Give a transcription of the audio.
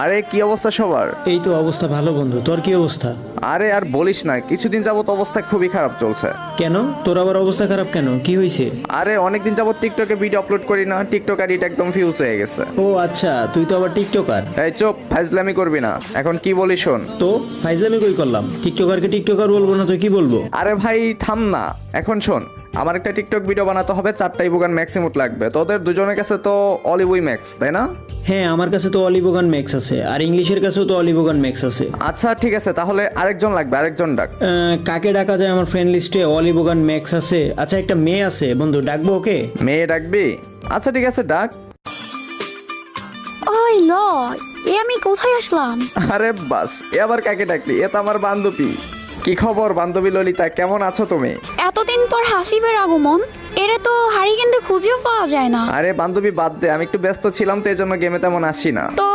আরে কি অবস্থা সবার? এই তো অবস্থা ভালো বন্ধু, তোর কি অবস্থা? আরে আর বলিস না, কিছুদিন যাবত অবস্থা খুবই খারাপ চলছে। কেন তোর আবার অবস্থা খারাপ কেন, কি হয়েছে? আরে অনেকদিন যাবত টিকটকে ভিডিও আপলোড করি না, টিকটক আইডিটা একদম ফিউজ হয়ে গেছে। ও আচ্ছা, তুই তো আবার টিকটকার। এই চুপ, ফাইজলামি করবি না। এখন কি বলি শোন। তো ফাইজলামি কই করলাম? টিকটকারকে টিকটকার বলবো না তো কি বলবো? আরে ভাই থাম না, এখন শোন। আমার একটা টিকটক ভিডিও বানাতে হবে, 4টা ইবুগান ম্যাক্সিমুট লাগবে। তোদের দুজনের কাছে তো অলিউই ম্যাক্স, তাই না? হ্যাঁ, আমার কাছে তো অলিবোগান ম্যাক্স আছে, আর ইংলিশের কাছেও তো অলিবোগান ম্যাক্স আছে। আচ্ছা ঠিক আছে, তাহলে আরেকজন লাগবে, আরেকজন ডাক। কাকে ডাকা যায় আমার ফ্রেন্ড লিস্টে? অলিবোগান ম্যাক্স আছে, আচ্ছা একটা মেয়ে আছে বন্ধু, ডাকবো ওকে? মেয়ে ডাকবি? আচ্ছা ঠিক আছে, ডাক। ওই ল, আমি কোথায় আসলাম? আরে বাস, এ আবার কাকে ডাকলি? এ তো আমার বান্ধবী। কি খবর বান্ধবী ললিতা, কেমন আছো তুমি? এতদিন পর হাসিবের আগমন, এরে তো হারি কিন্তু খুঁজেও পাওয়া যায় না। আরে বান্ধবী বাদ দে, আমি একটু ব্যস্ত ছিলাম তো এই জন্য গেমে তেমন আসি না। তো